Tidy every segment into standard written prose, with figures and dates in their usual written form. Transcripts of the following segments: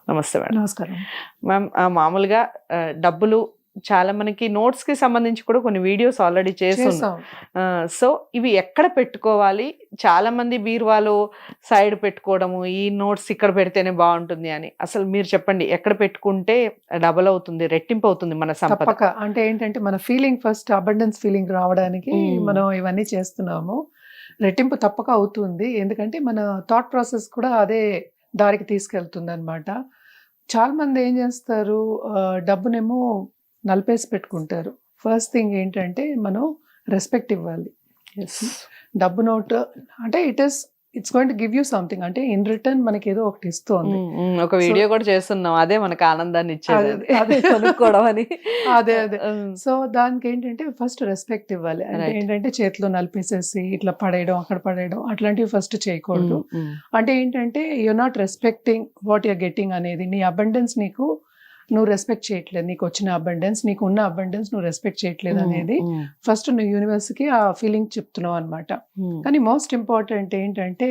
నమస్తే మేడం. నమస్కారం. మ్యామ్ మామూలుగా డబ్బులు చాలా మనకి నోట్స్ కి సంబంధించి కూడా కొన్ని వీడియోస్ ఆల్రెడీ చేస్తున్నాం. చేసాం. సో ఇవి ఎక్కడ పెట్టుకోవాలి? చాలా మంది బీరువాలో సైడ్ పెట్టుకోవడము, ఈ నోట్స్ ఇక్కడ పెడితేనే బాగుంటుంది అని. అసలు మీరు చెప్పండి, ఎక్కడ పెట్టుకుంటే డబల్ అవుతుంది, రెట్టింపు అవుతుంది మన సంపద? తప్పక. అంటే ఏంటంటే మన ఫీలింగ్ ఫస్ట్ అబండెన్స్ ఫీలింగ్ రావడానికి మనం ఇవన్నీ చేస్తున్నాము. రెట్టింపు తప్పక అవుతుంది. ఎందుకంటే మన థాట్ ప్రాసెస్ కూడా అదే దారికి తీసుకెళ్తుంది అనమాట. చాలా మంది ఏం చేస్తారు, డబ్బునేమో నలిపేసి పెట్టుకుంటారు. ఫస్ట్ థింగ్ ఏంటంటే మనం రెస్పెక్ట్ ఇవ్వాలి. డబ్బు నోట్ అంటే it's going to give you something, అంటే ఇన్ రిటర్న్ మనకి ఏదో ఒకటి ఇస్తుంది. ఒక వీడియో కూడా చేస్తున్నాం, అదే మనకు ఆనందాన్ని ఇచ్చేది, అదే కొనుక్కోవడం అని. అదే సో దానికి ఏంటంటే ఫస్ట్ రెస్పెక్ట్ ఇవ్వాలి. అంటే ఏంటంటే చేతిలో నలిపేసేసి ఇట్లా పడేయడం, అక్కడ పడేయడం అట్లాంటివి ఫస్ట్ చేయకూడదు. అంటే ఏంటంటే you are not respecting what you are getting అనేది. నీ అబండెన్స్ నువ్వు రెస్పెక్ట్ చేయట్లేదు, నీకు వచ్చిన అబండెన్స్, నీకు ఉన్న అబండెన్స్ నువ్వు రెస్పెక్ట్ చేయట్లేదు అనేది ఫస్ట్ నువ్వు యూనివర్స్కి ఆ ఫీలింగ్ చెప్తున్నావు అనమాట. కానీ మోస్ట్ ఇంపార్టెంట్ ఏంటంటే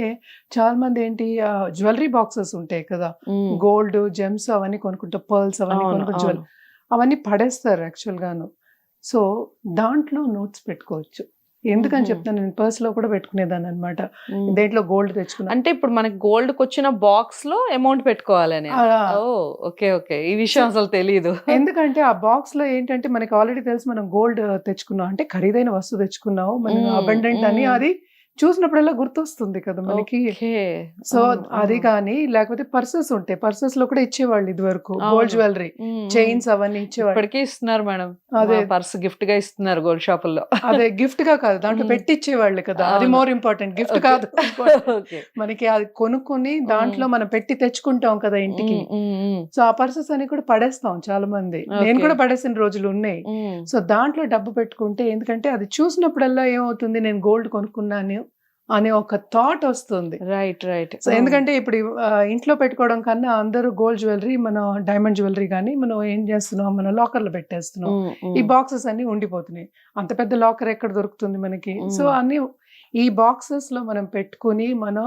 చాలా మంది జ్యువెలరీ బాక్సెస్ ఉంటాయి కదా, గోల్డ్ జెమ్స్ అవన్నీ కొనుక్కుంటారు, పర్ల్స్ అవన్నీ కొనుక్కుంటారు, అవన్నీ పడేస్తారు యాక్చువల్ గాను. సో దాంట్లో నోట్స్ పెట్టుకోవచ్చు. ఎందుకని చెప్తాను, నేను పర్స్ లో కూడా పెట్టుకునేదాన్ని అనమాట. దేంట్లో గోల్డ్ తెచ్చుకున్నా అంటే ఇప్పుడు మనకి గోల్డ్ కి వచ్చిన బాక్స్ లో అమౌంట్ పెట్టుకోవాలని. ఓకే ఓకే, ఈ విషయం అసలు తెలియదు. ఎందుకంటే ఆ బాక్స్ లో ఏంటంటే మనకి ఆల్రెడీ తెలుసు మనం గోల్డ్ తెచ్చుకున్నాం అంటే ఖరీదైన వస్తువు తెచ్చుకున్నావు, మనం అబండెంట్ అని అది చూసినప్పుడల్లా గుర్తొస్తుంది కదా మనకి. సో అది కానీ లేకపోతే పర్సెస్ ఉంటాయి, పర్సెస్ లో కూడా ఇచ్చేవాళ్ళు ఇది వరకు గోల్డ్ జ్యువెలరీ చైన్స్ అవన్నీ ఇచ్చేవాళ్ళు. ఇప్పటికీ ఇస్తున్నారు మేడం, అదే పర్స్ గిఫ్ట్ గా ఇస్తున్నారు గోల్డ్ షాపుల్లో. అదే గిఫ్ట్ గా కాదు, దాంట్లో పెట్టి ఇచ్చేవాళ్ళు కదా, అది మోర్ ఇంపార్టెంట్, గిఫ్ట్ కాదు. మనకి అది కొనుక్కొని దాంట్లో మనం పెట్టి తెచ్చుకుంటాం కదా ఇంటికి. సో ఆ పర్సెస్ అని కూడా పడేస్తాం చాలా మంది, నేను కూడా పడేసిన రోజులు ఉన్నాయి. సో దాంట్లో డబ్బు పెట్టుకుంటే, ఎందుకంటే అది చూసినప్పుడల్లా ఏమవుతుంది, నేను గోల్డ్ కొనుక్కున్నాను అనే ఒక థాట్ వస్తుంది. రైట్. సో ఎందుకంటే ఇప్పుడు ఇంట్లో పెట్టుకోవడం కన్నా అందరూ గోల్డ్ జ్యువెలరీ, మన డైమండ్ జ్యువెలరీ కానీ మనం ఏం చేస్తున్నాం, మన లాకర్ లో పెట్టేస్తున్నాం. ఈ బాక్సెస్ అన్ని ఉండిపోతున్నాయి. అంత పెద్ద లాకర్ ఎక్కడ దొరుకుతుంది మనకి? సో అన్ని ఈ బాక్సెస్ లో మనం పెట్టుకుని మనం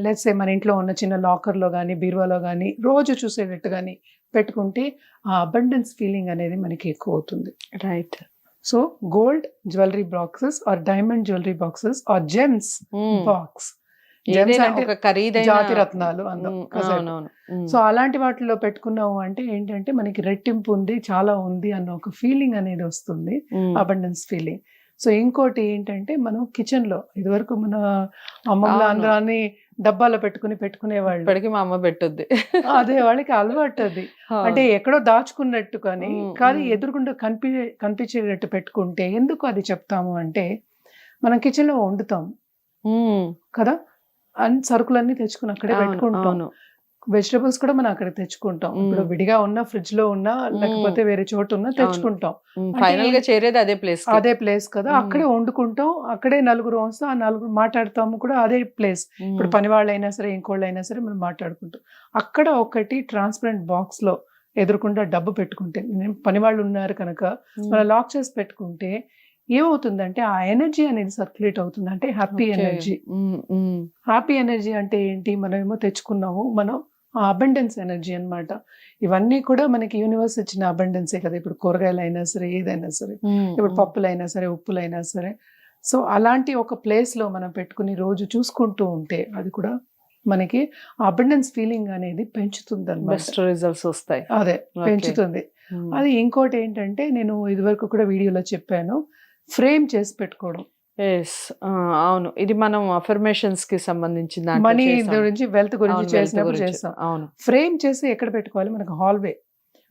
లెట్స్ సే మన ఇంట్లో ఉన్న చిన్న లాకర్ లో కానీ బీరువాలో కానీ రోజు చూసేటట్టు కానీ పెట్టుకుంటే ఆ అబండెన్స్ ఫీలింగ్ అనేది మనకి ఎక్కువ అవుతుంది. Right. So gold jewellery boxes or diamond jewellery boxes or gems box, జాతి రత్నాలు అందం. సో అలాంటి వాటిలో పెట్టుకున్నాము అంటే ఏంటంటే మనకి రెట్టింపు ఉంది, చాలా ఉంది అన్న ఒక ఫీలింగ్ అనేది వస్తుంది, అబండెన్స్ ఫీలింగ్. సో ఇంకోటి ఏంటంటే మనం కిచెన్ లో ఇదివరకు మన అమ్మమ్మ అందరాన్ని డబ్బాలో పెట్టుకునేవాళ్ళు. ఇప్పటికీ మా అమ్మ పెట్టుద్ది. అదే వాళ్ళకి అలవాటు అది, అంటే ఎక్కడో దాచుకున్నట్టు కానీ ఎదురుకుండా కనిపించేటట్టు పెట్టుకుంటే. ఎందుకు అది చెప్తాము అంటే మనం కిచెన్ లో వండుతాం కదా, అన్ని సరుకులన్నీ తెచ్చుకుని అక్కడే పెట్టుకుంటాం. వెజిటబుల్స్ కూడా మనం అక్కడ తెచ్చుకుంటాం. ఇప్పుడు విడిగా ఉన్న ఫ్రిడ్జ్ లో ఉన్నా లేకపోతే వేరే చోట ఉన్నా తెచ్చుకుంటాం. ఫైనల్ గా చేరేది అదే ప్లేస్ కదా, అక్కడే వండుకుంటాం, అక్కడే నలుగురు వస్తాం, ఆ నలుగురు మాట్లాడతాము కూడా అదే ప్లేస్. ఇప్పుడు పని వాళ్ళైనా సరే ఇంకోళ్ళు అయినా సరే మనం మాట్లాడుకుంటాం. అక్కడ ఒకటి ట్రాన్స్పరెంట్ బాక్స్ లో ఎదురుకుండా డబ్బు పెట్టుకుంటే, పని వాళ్ళు ఉన్నారు కనుక మనం లాక్ చేసి పెట్టుకుంటే ఏమవుతుందంటే ఆ ఎనర్జీ అనేది సర్క్యులేట్ అవుతుంది. అంటే హ్యాపీ ఎనర్జీ అంటే ఏంటి, మనం ఏమో తెచ్చుకున్నాము, మనం ఆ అబండెన్స్ ఎనర్జీ అన్నమాట. ఇవన్నీ కూడా మనకి యూనివర్స్ ఇచ్చిన అబండెన్సే కదా. ఇప్పుడు కూరగాయలు అయినా సరే, ఏదైనా సరే, ఇప్పుడు పప్పులైనా సరే, ఉప్పులైనా సరే. సో అలాంటి ఒక ప్లేస్ లో మనం పెట్టుకుని రోజు చూసుకుంటూ ఉంటే అది కూడా మనకి అబండెన్స్ ఫీలింగ్ అనేది పెంచుతుంది అన్నమాట. బెస్ట్ రిజల్ట్స్ వస్తాయి. అదే పెంచుతుంది. అది ఇంకోటి ఏంటంటే నేను ఇదివరకు కూడా వీడియోలో చెప్పాను, ఫ్రేమ్ చేసి పెట్టుకోవడం. అవును, ఇది మనం అఫర్మేషన్స్ కి సంబంధించిన మనీ గురించి, వెల్త్ గురించి చేసినప్పుడు చేస్తాం. ఫ్రేమ్ చేసి ఎక్కడ పెట్టుకోవాలి, మనకు హాల్వే.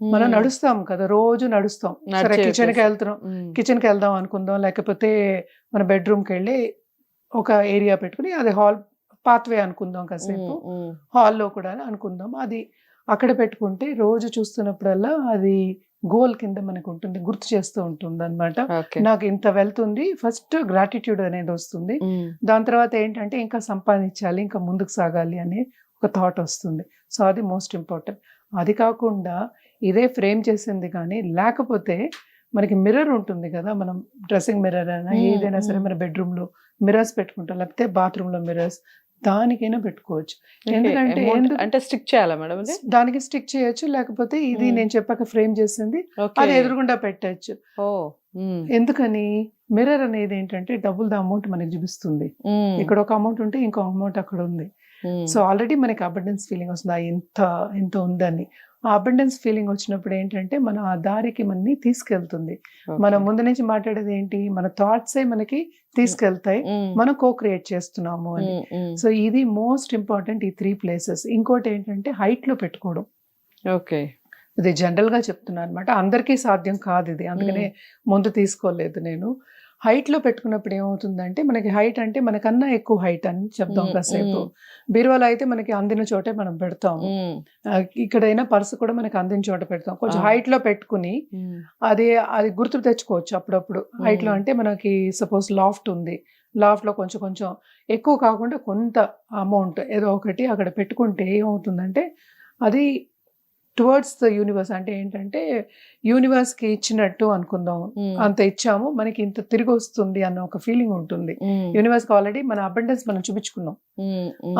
మనం నడుస్తాం కదా, రోజు నడుస్తాం. సరే కిచెన్ కి వెళ్దాం అనుకుందాం, లేకపోతే మన బెడ్రూమ్ కి వెళ్ళి ఒక ఏరియా పెట్టుకుని అది హాల్ పాత్వే అనుకుందాం, కాసేపు హాల్లో కూడా అనుకుందాం. అది అక్కడ పెట్టుకుంటే రోజు చూస్తున్నప్పుడల్లా అది గోల్ కింద మనకు ఉంటుంది, గుర్తు చేస్తూ ఉంటుంది అనమాట. నాకు ఇంత వెళ్తుంది, ఫస్ట్ గ్రాటిట్యూడ్ అనేది వస్తుంది. దాని తర్వాత ఏంటంటే ఇంకా సంపాదించాలి, ఇంకా ముందుకు సాగాలి అనే ఒక థాట్ వస్తుంది. సో అది మోస్ట్ ఇంపార్టెంట్. అది కాకుండా ఇదే ఫ్రేమ్ చేసింది కానీ లేకపోతే మనకి మిర్రర్ ఉంటుంది కదా, మనం డ్రెస్సింగ్ మిర్రర్ అయినా ఏదైనా సరే మన బెడ్రూమ్ లో మిర్రర్స్ పెట్టుకుంటాం, లేకపోతే బాత్రూమ్ లో మిర్రర్స్, దానికైనా పెట్టుకోవచ్చు. Okay. ఎందుకంటే Amount అంటే స్టిక్ చేయాలా మేడం ఇది? దానికి స్టిక్ చేయొచ్చు, లేకపోతే ఇది నేను చెప్పాక ఫ్రేమ్ చేసింది అది ఓకే. ఎదురుగుండా పెట్టచ్చు. ఓ. ఎందుకని మిర్రర్ అనేది ఏంటంటే డబుల్ ద అమౌంట్ మనకి చూపిస్తుంది. ఇక్కడ ఒక అమౌంట్ ఉంటే ఇంకో అమౌంట్ అక్కడ ఉంది. సో ఆల్రెడీ మనకి అబండెన్స్ ఫీలింగ్ వస్తుంది, ఎంత ఎంత ఉందని. ఆ అబండెన్స్ ఫీలింగ్ వచ్చినప్పుడు ఏంటంటే మన ఆ దారికి మనని తీసుకెళ్తుంది. మనం ముందు నుంచి మాట్లాడేది ఏంటి, మన థాట్సే మనకి తీసుకెళ్తాయి, మనం కో క్రియేట్ చేస్తున్నాము అని. సో ఇది మోస్ట్ ఇంపార్టెంట్, ఈ 3 ప్లేసెస్. ఇంకోటి ఏంటంటే హైట్ లో పెట్టుకోవడం. ఓకే. ఇది జనరల్ గా చెప్తున్నాను అనమాట, అందరికీ సాధ్యం కాదు ఇది, అందుకనే ముందు తీసుకోలేదు నేను. హైట్ లో పెట్టుకున్నప్పుడు ఏమవుతుందంటే మనకి హైట్ అంటే మనకన్నా ఎక్కువ హైట్ అని చెప్దాం కాసేపు. బీరువాలో అయితే మనకి అందిన చోటే మనం పెడతాం, ఇక్కడైనా పర్సు కూడా మనకి అందిన చోట పెడతాం. కొంచెం హైట్ లో పెట్టుకుని అది అది గుర్తు తెచ్చుకోవచ్చు అప్పుడప్పుడు. హైట్ లో అంటే మనకి సపోజ్ లాఫ్ట్ ఉంది, లాఫ్ట్ లో కొంచెం కొంచెం ఎక్కువ కాకుండా కొంత అమౌంట్ ఏదో ఒకటి అక్కడ పెట్టుకుంటే ఏమవుతుందంటే అది టువర్డ్స్ ద యూనివర్స్, అంటే ఏంటంటే యూనివర్స్ కి ఇచ్చినట్టు అనుకుందాం, అంత ఇచ్చాము మనకి ఇంత తిరిగి వస్తుంది అన్న ఒక ఫీలింగ్ ఉంటుంది. యూనివర్స్ కి ఆల్రెడీ మన అబండెన్స్ మనం చూపించుకున్నాం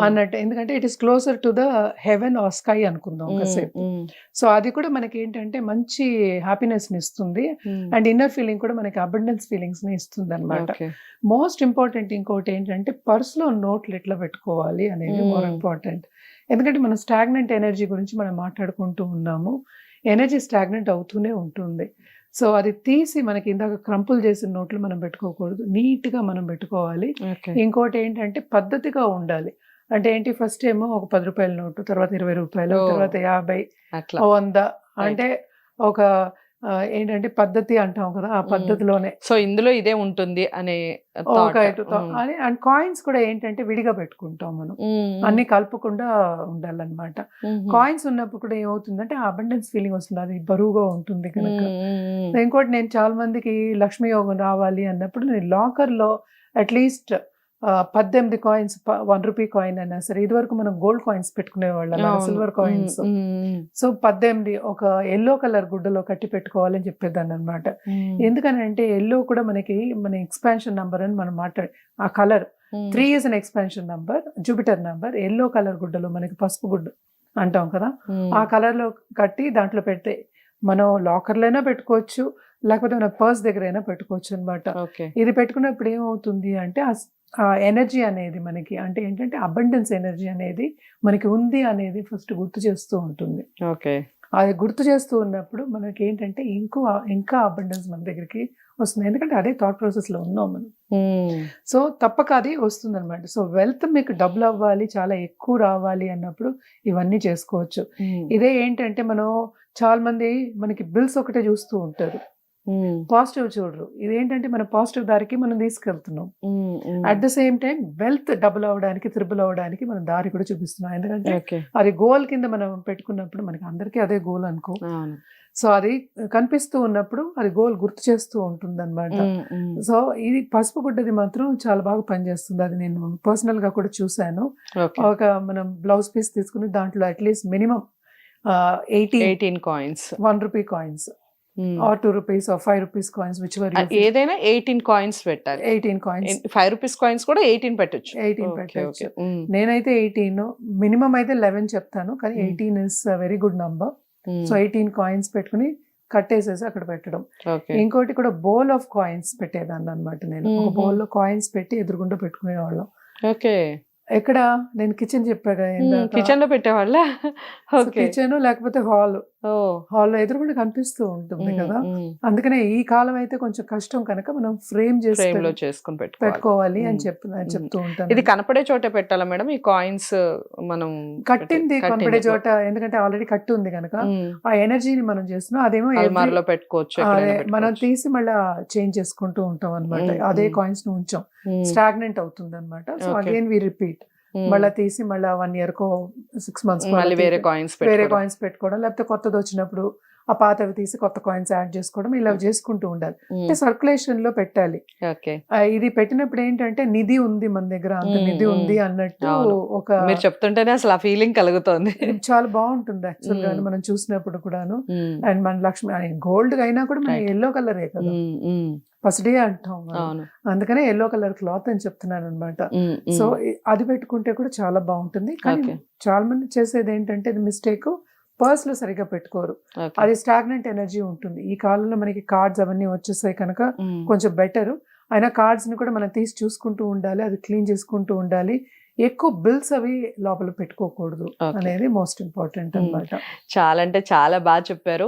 అన్నట్టు, ఎందుకంటే it is closer to the heaven or sky అనుకుందాం కాసేపు. సో అది కూడా మనకి ఏంటంటే మంచి హ్యాపీనెస్ ని ఇస్తుంది, అండ్ ఇన్నర్ ఫీలింగ్ కూడా మనకి అబండెన్స్ ఫీలింగ్స్ ని ఇస్తుంది అనమాట. మోస్ట్ ఇంపార్టెంట్ ఇంకోటి ఏంటంటే పర్సులో నోట్లు ఎట్లా పెట్టుకోవాలి అనేది మోర్ ఇంపార్టెంట్. ఎందుకంటే మనం స్టాగ్నెంట్ ఎనర్జీ గురించి మనం మాట్లాడుకుంటూ ఉన్నాము, ఎనర్జీ స్టాగ్నెంట్ అవుతూనే ఉంటుంది. సో అది తీసి మనకి ఇందాక క్రంపుల్ చేసిన నోట్లు మనం పెట్టుకోకూడదు, నీట్ గా మనం పెట్టుకోవాలి. ఇంకోటి ఏంటంటే పద్ధతిగా ఉండాలి. అంటే ఏంటి, ఫస్ట్ ఏమో ఒక 10 రూపాయల నోటు, తర్వాత 20 రూపాయలు, తర్వాత 50, 100, అంటే ఒక ఏంటంటే పద్ధతి అంటాం కదా, ఆ పద్ధతిలోనే. సో ఇందులో ఇదే ఉంటుంది అనే అండ్ కాయిన్స్ కూడా ఏంటంటే విడిగా పెట్టుకుంటాం మనం, అన్ని కలపకుండా ఉండాలన్నమాట. కాయిన్స్ ఉన్నప్పుడు కూడా ఏమవుతుందంటే ఆ అబండెన్స్ ఫీలింగ్ వస్తుంది, అది బరువుగా ఉంటుంది కనుక. ఇంకోటి, నేను చాలా మందికి లక్ష్మీ యోగం రావాలి అన్నప్పుడు నేను లాకర్ లో అట్లీస్ట్ 18 కాయిన్స్, 1 రూపీ కాయిన్ అయినా సరే, ఇది వరకు మనం గోల్డ్ కాయిన్స్ పెట్టుకునేవాళ్ళం, సిల్వర్ కాయిన్స్. సో 18 ఒక ఎల్లో కలర్ గుడ్డలో కట్టి పెట్టుకోవాలని చెప్పేదాన్ని అనమాట. ఎందుకని అంటే ఎల్లో కూడా మనకి మన ఎక్స్పాన్షన్ నంబర్ అని మనం మాట్లాడే ఆ colour 3 is an expansion number, Jupiter number. Yellow colour గుడ్డలో మనకి పసుపు గుడ్డ అంటాం కదా, ఆ కలర్ లో కట్టి దాంట్లో పెడితే మనం లాకర్లైనా పెట్టుకోవచ్చు, లేకపోతే మన పర్స్ దగ్గర అయినా పెట్టుకోవచ్చు అనమాట. ఇది పెట్టుకున్నప్పుడు ఏమవుతుంది అంటే ఆ ఎనర్జీ అనేది మనకి, అంటే ఏంటంటే అబండెన్స్ ఎనర్జీ అనేది మనకి ఉంది అనేది ఫస్ట్ గుర్తు చేస్తూ ఉంటుంది. అది గుర్తు చేస్తూ ఉన్నప్పుడు మనకి ఏంటంటే ఇంకా అబండెన్స్ మన దగ్గరికి వస్తుంది, ఎందుకంటే అదే థాట్ ప్రాసెస్ లో ఉన్నాం మనం. సో తప్పక అది వస్తుంది అనమాట. సో వెల్త్ మీకు డబుల్ అవ్వాలి, చాలా ఎక్కువ రావాలి అన్నప్పుడు ఇవన్నీ చేసుకోవచ్చు. ఇదే ఏంటంటే మనం చాలా మంది మనకి బిల్స్ ఒకటే చూస్తూ ఉంటారు, పాజిటివ్ చూడరు. ఇదేంటంటే మన పాజిటివ్ దారికి మనం తీసుకెళ్తున్నాం, at the same time wealth double అవడానికి, త్రిబుల్ అవడానికి మనం దారి కూడా చూపిస్తున్నాం. ఎందుకంటే అది గోల్ కింద మనం పెట్టుకున్నప్పుడు మనకి అందరికీ అదే గోల్ అనుకో, సో అది కనిపిస్తూ ఉన్నప్పుడు అది గోల్ గుర్తు చేస్తూ ఉంటుంది అనమాట. సో ఇది పసుపు గుడ్డది మాత్రం చాలా బాగా పనిచేస్తుంది, అది నేను పర్సనల్ గా కూడా చూసాను. ఒక మనం బ్లౌజ్ పీస్ తీసుకుని దాంట్లో at least minimum 18 coins, 1 rupee coins, or 2 rupees or 5 rupees coins, whichever ఏదైనా 18 కాయిన్స్ పెట్టాలి. 18 కాయిన్స్, 5 రూపీస్ కాయిన్స్ కూడా 18 పెట్టొచ్చు. 18 పెట్టచ్చు. నేనైతే 18, మినిమం అయితే 11 చెప్తాను, కానీ 18 is very good number. So 18 coins పెట్టుకుని కట్టేసేసి అక్కడ పెట్టడం. ఇంకోటి కూడా బౌల్ ఆఫ్ కాయిన్స్ పెట్టేదాన్ని అనమాట నేను. ఒక బౌల్ లో కాయిన్స్ పెట్టి ఎదురుగుండా పెట్టుకునేవాళ్ళం. ఎక్కడ నేను కిచెన్ చెప్పాగా, కిచెన్ లో పెట్టేవాళ్ళ, కిచెన్ లేకపోతే హాల్లో ఎదురుగుండా కనిపిస్తూ ఉంటుంది కదా. అందుకనే ఈ కాలం అయితే కొంచెం కష్టం కనుక మనం ఫ్రేమ్ చేసుకుని పెట్టుకోవాలి అని చెప్తూ ఉంటాను. ఇది కనపడే చోట పెట్టాలా మేడం ఈ కాయిన్స్? మనం కట్టింది కనపడే చోట, ఎందుకంటే ఆల్రెడీ కట్టి ఉంది కనుక ఆ ఎనర్జీని మనం చేస్తున్నాం. అదేమో అల్మార్లో పెట్టుకోవచ్చు, మనం తీసి మళ్ళీ చేంజ్ చేసుకుంటూ ఉంటాం అనమాట. అదే కాయిన్స్ ను ఉంచాం, స్టాగ్నెంట్ అవుతుంది అనమాట. సో అగైన్ వి రిపీట్, మళ్ళీ తీసి మళ్ళీ 1 year కో 6 months వేరే కాయిన్స్ పెట్టుకోవడం, లేకపోతే కొత్తది వచ్చినప్పుడు ఆ పాతవి తీసి కొత్త కాయిన్స్ యాడ్ చేసుకోవడం, ఇలా చేసుకుంటూ ఉండాలి. అంటే సర్క్యులేషన్ లో పెట్టాలి. ఇది పెట్టినప్పుడు ఏంటంటే నిధి ఉంది మన దగ్గర, అంత నిధి ఉంది అన్నట్టు ఒక, మీరు చెప్తుంటేనే అసలు ఆ ఫీలింగ్ కలుగుతోంది. చాలా బాగుంటుంది యాక్చువల్ గా మనం చూసినప్పుడు కూడాను. అండ్ మన లక్ష్మి గోల్డ్ అయినా కూడా మన ఎల్లో కలరే కదా, ఫస్ట్ డే అంటాం మనం. అవును. అందుకనే ఎల్లో కలర్ క్లాత్ అని చెప్తున్నాను అనమాట. సో అది పెట్టుకుంటే కూడా చాలా బాగుంటుంది. కానీ ఓకే. చాలా మంది చేసేది ఏంటంటే ఇది మిస్టేక్, పర్స్ లో సరిగా పెట్టుకోరు. ఓకే. అది స్టాగ్నెంట్ ఎనర్జీ ఉంటుంది. ఈ కాలంలో మనకి కార్డ్స్ అవన్నీ వచ్చేసాయి కనుక కొంచెం బెటర్. అయినా కార్డ్స్ ని కూడా మనం తీసి చూసుకుంటూ ఉండాలి, అది క్లీన్ చేసుకుంటూ ఉండాలి. ఎక్కువ బిల్స్ అవి లోపల పెట్టుకోకూడదు ఓకే. అనేది మోస్ట్ ఇంపార్టెంట్ అన్నమాట. చాలా అంటే చాలా బాగా చెప్పారు.